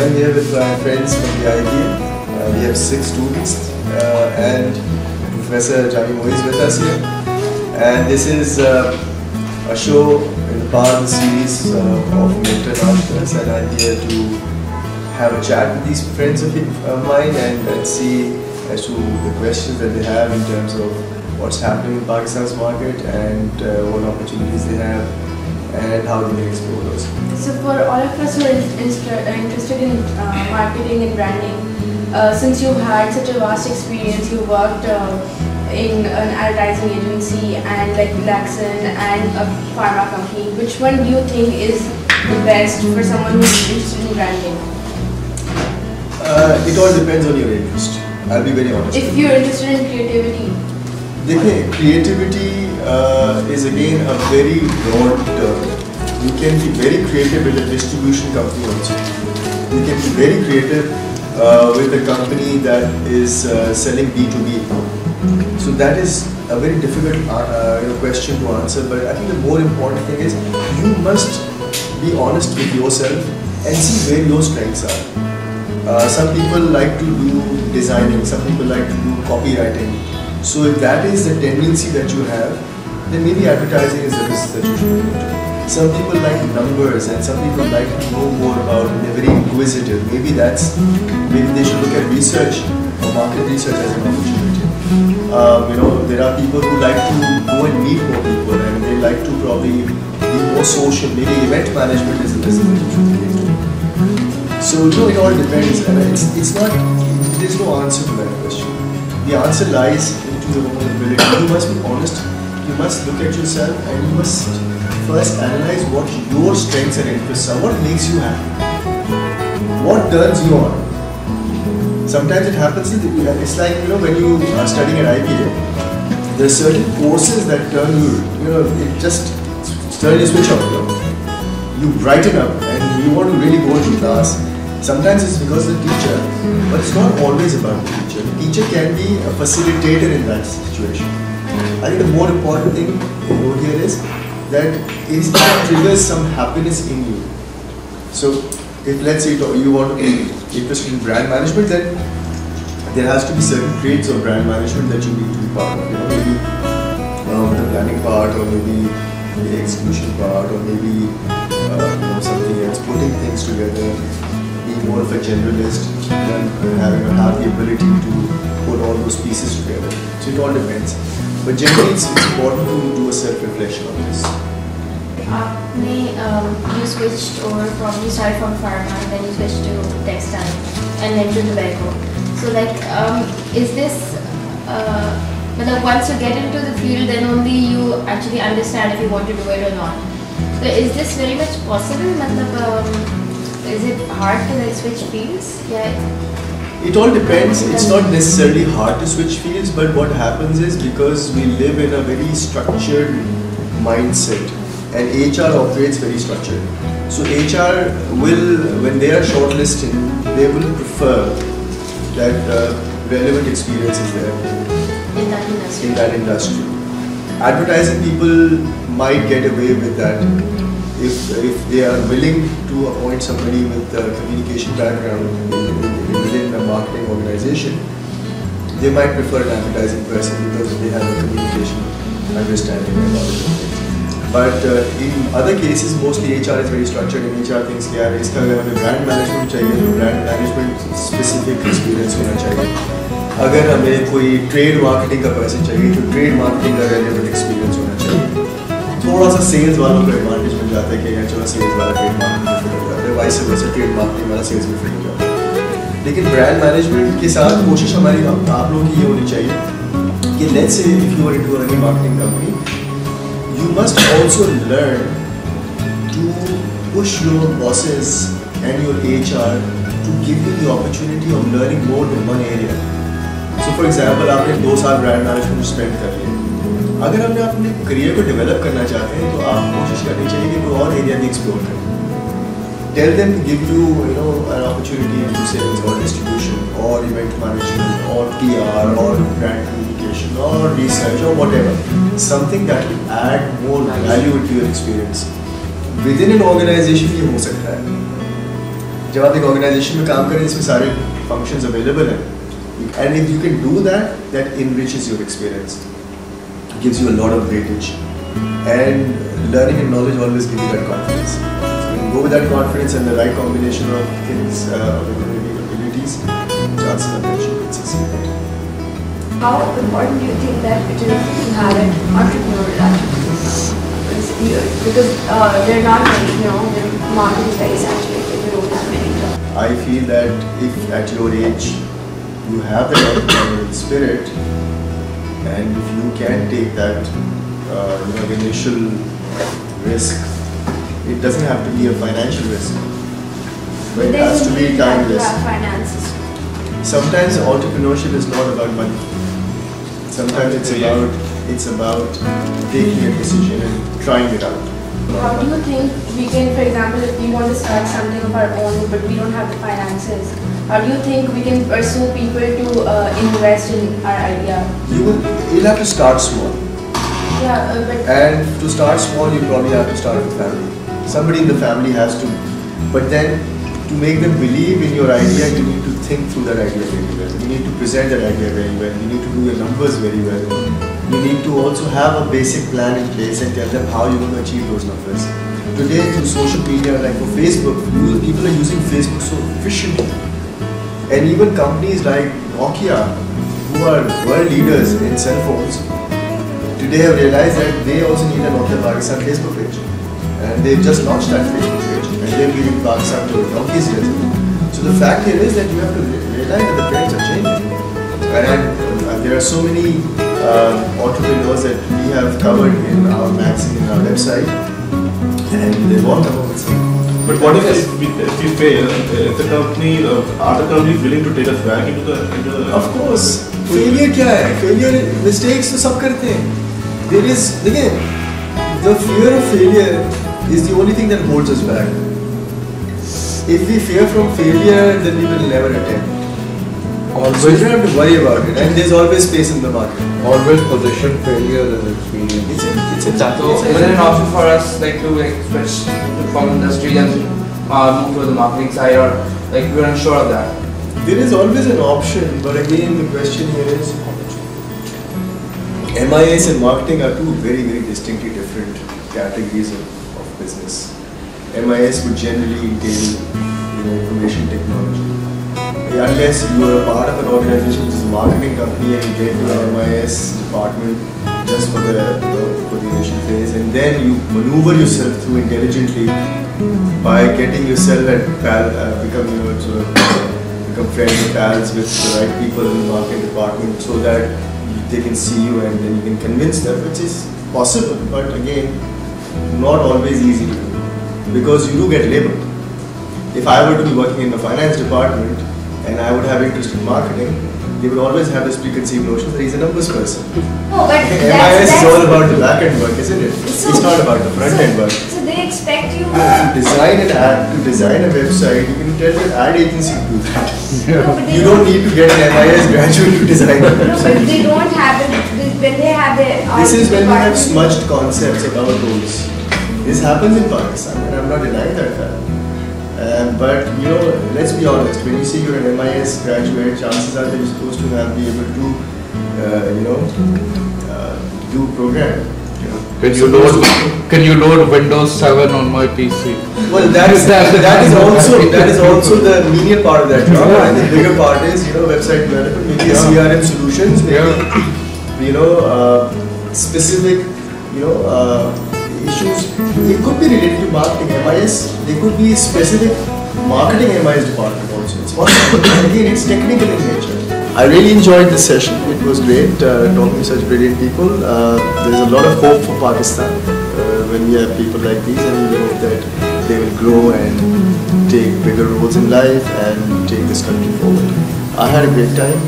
I'm here with my friends from the IBA. We have 6 students and Professor Jami Mohi is with us here. And this is a show in the part of the series of Mentor Entrepreneurs, and I'm here to have a chat with these friends of mine and see as to the questions that they have in terms of what's happening in Pakistan's market and what opportunities they have and how they can explore those. So for all of us who are interested in marketing and branding, since you had such a vast experience, you worked in an advertising agency and like Glaxon and a pharma company, which one do you think is the best for someone who is interested in branding? It all depends on your interest. I'll be very honest. If you're interested in creativity. Creativity is again a very broad term. You can be very creative with a distribution company also. You can be very creative with a company that is selling B2B. So that is a very difficult question to answer, but I think the more important thing is you must be honest with yourself and see where your strengths are. Some people like to do designing, some people like to do copywriting. So if that is the tendency that you have, then maybe advertising is the business that you should go to. Some people like numbers and some people like to know more about it. They're very inquisitive. Maybe they should look at research or market research as an opportunity. There are people who like to go and meet more people and they like to probably be more social. Maybe event management is the business that you should get into. So it all depends, and there's no answer to that question. The answer lies into your own ability. You must be honest, you must look at yourself and you must first analyze what your strengths and interests are, what makes you happy, what turns you on. Sometimes it happens, it's like when you are studying at IBA, there are certain courses that turn you, it just suddenly switch off. You brighten up and you want to really go to class. Sometimes it's because of the teacher, but it's not always about the teacher. The teacher can be a facilitator in that situation. I think the more important thing here is that it triggers some happiness in you. So if let's say you want to be interested in brand management, then there has to be certain traits of brand management that you need to be part of. Maybe the planning part, or maybe the execution part, or maybe something else, putting things together, being more of a generalist, and have the ability to put all those pieces together. So it all depends. But generally it's important to do a self-reflection on this. You switched or probably started from pharma and then you switched to textile and then to tobacco. So is this, once you get into the field, then only you actually understand if you want to do it or not. So is this very much possible? Is it hard to switch fields? Yeah. It all depends. It's not necessarily hard to switch fields, but what happens is because we live in a very structured mindset and HR operates very structured. So HR will, when they are shortlisting, they will prefer that relevant experience is there in that industry. Advertising people might get away with that if they are willing to appoint somebody with a communication background within a marketing organization. They might prefer an advertising person because they have a communication understanding about it. But in other cases, mostly HR is very structured and HR thinks that if brand management चाहिए तो brand management specific experience होना चाहिए. अगर हमें कोई trade marketing का person चाहिए तो trade marketing का relevant experience होना चाहिए. थोड़ा सा sales वालों को advantage मिल जाता है कि चलो sales वाला trade marketing में fit हो जाता है, vice versa trade marketing वाला sales में fit हो जाता है. लेकिन brand management के साथ कोशिश हमारी आप लोगों की ये होनी चाहिए कि let's say if you are into a marketing company, you must also learn to push your bosses and your HR to give you the opportunity of learning more in one area. So for example, आपने 2 साल brand management spend कर लिए. अगर हमने अपने career को develop करना चाहते हैं तो आप कोशिश करनी चाहिए कि कोई और area भी explore करें. Tell them to give you, an opportunity to sales or distribution or event management or PR or brand communication or research or whatever. Something that will add more value to your experience. Within an organization ये हो सकता है. जब आप एक organisation में काम करें जिसमें सारे फंक्शंस अवेलेबल हैं, and if you can do that, that enriches your experience, gives you a lot of weightage, and learning and knowledge always give you that confidence. So when you go with that confidence and the right combination of things, abilities, chances are that you can succeed. How important do you think that it is to have an entrepreneurial attitude? Because there are not many, the market is very saturated, we don't have many jobs. I feel that if at your age you have that entrepreneurial spirit, and if you can take that initial risk, it doesn't have to be a financial risk, but it has to be time risk. Finances. Sometimes entrepreneurship is not about money. Sometimes it's about taking a decision and trying it out. How do you think we can, for example, if we want to start something of our own but we don't have the finances, how do you think we can pursue people to invest in our idea? You'll have to start small. Yeah, but... And to start small, you probably have to start with family. Somebody in the family has to. But then, to make them believe in your idea, you need to think through that idea very well. You need to present that idea very well. You need to do your numbers very well. You need to also have a basic plan in place and tell them how you're going to achieve those numbers. Today, through social media, like for Facebook, people are using Facebook so efficiently. And even companies like Nokia, who are world leaders in cell phones, today have realized that they also need a Nokia Pakistan Facebook page. And they've just launched that Facebook page. And they're giving Pakistan to Nokia's resident. So the fact here is that you have to realize that the trends are changing. And there are so many entrepreneurs that we have covered in our magazine, in our website, and they won't come up with something. But what if we fail? If the company, are the companies willing to take us back into the Of course. Failure क्या है? Failure, mistakes तो सब करते हैं. There is, again, the fear of failure is the only thing that holds us back. If we fear from failure, then we will never attempt. Always, So you don't have to worry about it, and there's always space in the market. always position failure as experience. So is there an option for us to switch from industry and move to the marketing side, or we're unsure of that? There is always an option, but again the question here is MIS and marketing are two very, very distinctly different categories of business. MIS would generally entail information technology. Unless you are a part of an organization which is a marketing company and you get to an MIS department just for the initial phase, and then you maneuver yourself through intelligently by getting yourself and become friends and pals with the right people in the marketing department so that they can see you and then you can convince them, which is possible, but again, not always easy to do because you do get labeled. If I were to be working in the finance department and I would have interest in marketing, they would always have this preconceived notion that he's a numbers person. No, but MIS is all about the back end work, isn't it? It's not about the front end work. So they expect you To design an ad, to design a website, you can tell your ad agency to do that. No, but You don't need to get an MIS graduate to design a No, but website. they don't have it when they have their. This is when we have department. smudged concepts about roles. This happens in Pakistan, and I'm not denying that fact. But let's be honest. When you say you're an MIS graduate, chances are that you're supposed to be able to do program. Can you load Windows 7 on my PC? Well, that is also the menial part of that job, and the bigger part is website development, maybe CRM solutions, maybe specific issues. It could be related to marketing MIS. There could be specific marketing MIS department also. It's possible. Again, it's technical in nature. I really enjoyed this session. It was great talking to such brilliant people. There's a lot of hope for Pakistan when we have people like these, and we hope that they will grow and take bigger roles in life and take this country forward. I had a great time.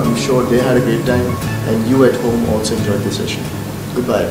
I'm sure they had a great time, and you at home also enjoyed this session. Goodbye.